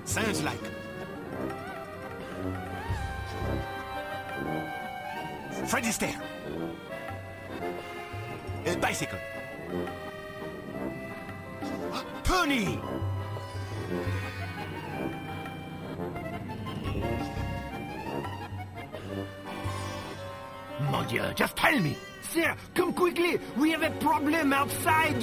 Sounds like. Freddy's there. Bicycle. Pony! Mon Dieu, just tell me. Sir, come quickly. We have a problem outside.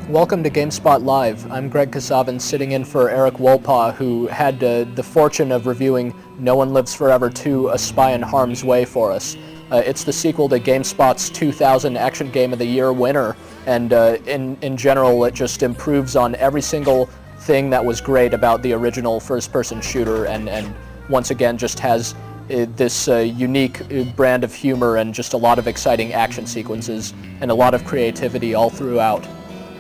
Welcome to GameSpot Live. I'm Greg Kasavin, sitting in for Erik Wolpaw, who had the fortune of reviewing No One Lives Forever 2: A Spy in Harm's Way for us. It's the sequel to GameSpot's 2000 Action Game of the Year winner, and in general it just improves on every single thing that was great about the original first-person shooter, and once again just has this unique brand of humor and just a lot of exciting action sequences and a lot of creativity all throughout.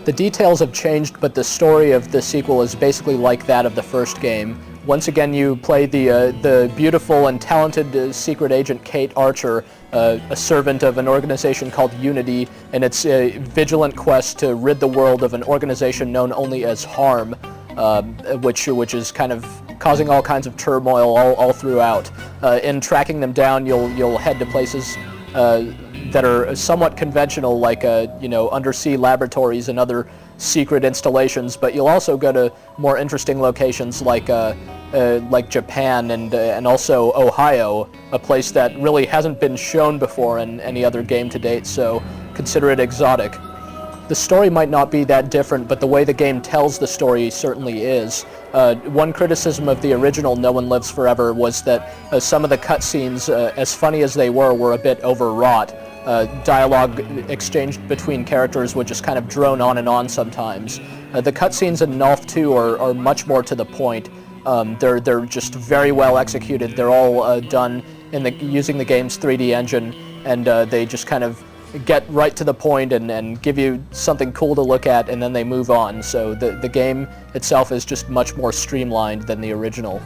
The details have changed, but the story of the sequel is basically like that of the first game. Once again, you play the beautiful and talented secret agent Kate Archer, a servant of an organization called Unity, in its vigilant quest to rid the world of an organization known only as H.A.R.M, which is kind of causing all kinds of turmoil all throughout. In tracking them down, you'll head to places that are somewhat conventional, like undersea laboratories and other secret installations, but you'll also go to more interesting locations like Japan and also Ohio, a place that really hasn't been shown before in any other game to date, so consider it exotic. The story might not be that different, but the way the game tells the story certainly is. One criticism of the original No One Lives Forever was that some of the cutscenes, as funny as they were a bit overwrought. Dialogue exchanged between characters would just kind of drone on and on sometimes. The cutscenes in NOLF 2 are much more to the point. They're just very well executed. They're all done using the game's 3D engine, and they just kind of get right to the point and give you something cool to look at, and then they move on. So the game itself is just much more streamlined than the original.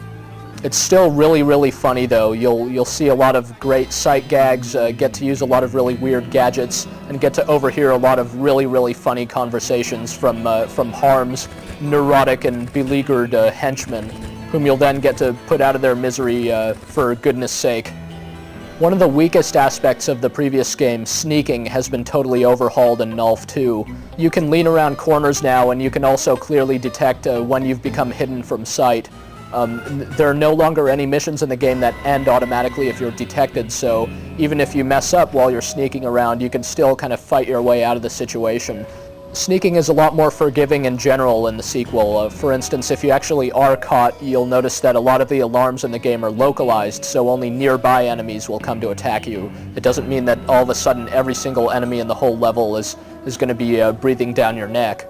It's still really funny though. You'll see a lot of great sight gags, get to use a lot of really weird gadgets, and get to overhear a lot of really funny conversations from H.A.R.M's neurotic and beleaguered henchmen, whom you'll then get to put out of their misery for goodness sake. One of the weakest aspects of the previous game, sneaking, has been totally overhauled in NOLF 2. You can lean around corners now, and you can also clearly detect when you've become hidden from sight. There are no longer any missions in the game that end automatically if you're detected, so even if you mess up while you're sneaking around, you can still kind of fight your way out of the situation. Sneaking is a lot more forgiving in general in the sequel. For instance, if you actually are caught, you'll notice that a lot of the alarms in the game are localized, so only nearby enemies will come to attack you. It doesn't mean that all of a sudden every single enemy in the whole level is going to be breathing down your neck.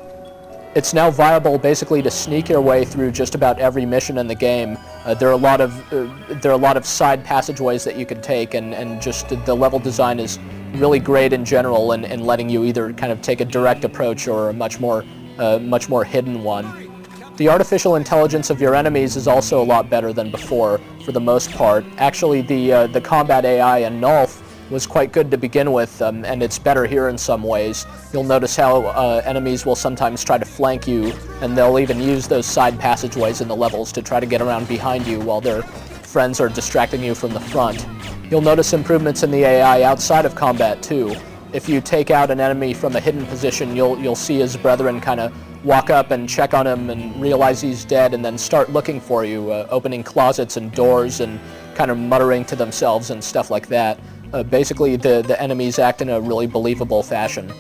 It's now viable basically to sneak your way through just about every mission in the game. There are a lot of side passageways that you can take, and just the level design is really great in general in letting you either kind of take a direct approach or a much more hidden one. The artificial intelligence of your enemies is also a lot better than before, for the most part. Actually, the combat AI in NOLF was quite good to begin with, and it's better here in some ways. You'll notice how enemies will sometimes try to flank you, and they'll even use those side passageways in the levels to try to get around behind you while their friends are distracting you from the front. You'll notice improvements in the AI outside of combat too. If you take out an enemy from a hidden position, you'll see his brethren kind of walk up and check on him and realize he's dead, and then start looking for you, opening closets and doors and kind of muttering to themselves and stuff like that. Basically, the enemies act in a really believable fashion.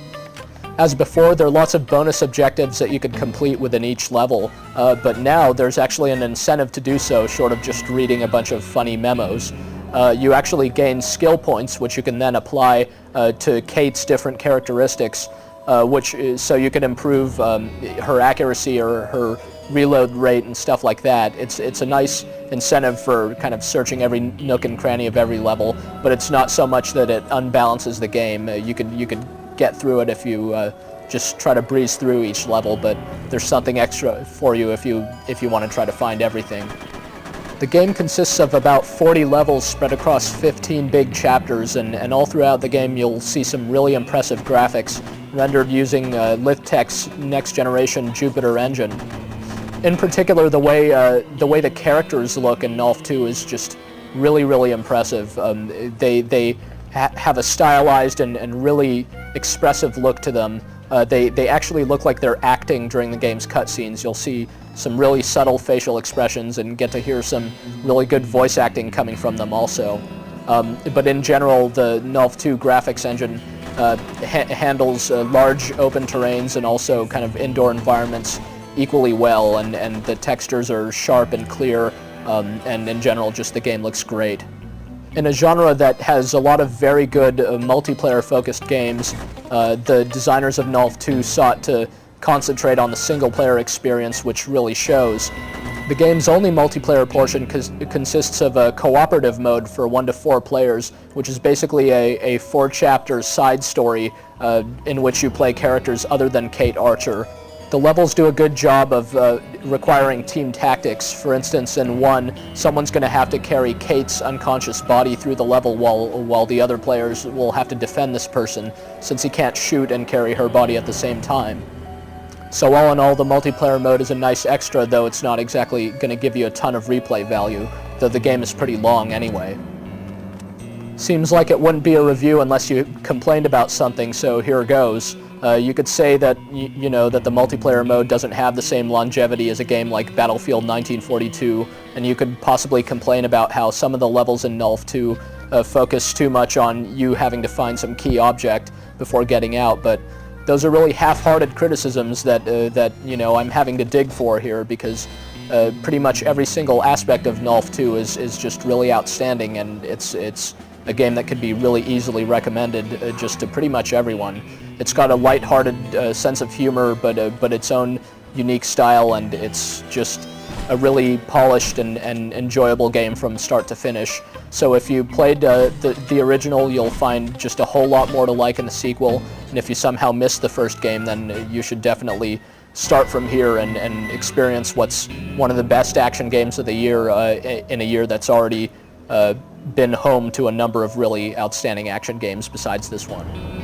As before, there are lots of bonus objectives that you could complete within each level, but now there's actually an incentive to do so, short of just reading a bunch of funny memos. You actually gain skill points, which you can then apply to Kate's different characteristics, so you can improve her accuracy or her reload rate and stuff like that. It's a nice incentive for kind of searching every nook and cranny of every level, but it's not so much that it unbalances the game. You could get through it if you just try to breeze through each level, but there's something extra for you if you want to try to find everything. The game consists of about 40 levels spread across 15 big chapters, and all throughout the game you'll see some really impressive graphics rendered using Lithtech's next generation Jupyter engine. In particular, the way the characters look in NOLF 2 is just really, really impressive. They have a stylized and really expressive look to them. They actually look like they're acting during the game's cutscenes. You'll see some really subtle facial expressions and get to hear some really good voice acting coming from them also. But in general, the NOLF 2 graphics engine handles large open terrains and also kind of indoor environments equally well, and the textures are sharp and clear, and in general just the game looks great. In a genre that has a lot of very good multiplayer-focused games, the designers of NOLF 2 sought to concentrate on the single-player experience, which really shows. The game's only multiplayer portion consists of a cooperative mode for 1 to 4 players, which is basically a 4-chapter side story in which you play characters other than Kate Archer. The levels do a good job of requiring team tactics. For instance, in 1, someone's going to have to carry Kate's unconscious body through the level while the other players will have to defend this person, since he can't shoot and carry her body at the same time. So all in all, the multiplayer mode is a nice extra, though it's not exactly going to give you a ton of replay value, though the game is pretty long anyway. Seems like it wouldn't be a review unless you complained about something, so here goes. You could say that that the multiplayer mode doesn't have the same longevity as a game like Battlefield 1942, and you could possibly complain about how some of the levels in NOLF 2 focus too much on you having to find some key object before getting out, but those are really half-hearted criticisms that I'm having to dig for here, because pretty much every single aspect of NOLF 2 is just really outstanding, and it's a game that could be really easily recommended just to pretty much everyone. It's got a light-hearted sense of humor, but its own unique style, and it's just a really polished and enjoyable game from start to finish. So if you played the original, you'll find just a whole lot more to like in the sequel, and if you somehow missed the first game, then you should definitely start from here and experience what's one of the best action games of the year in a year that's already been home to a number of really outstanding action games besides this one.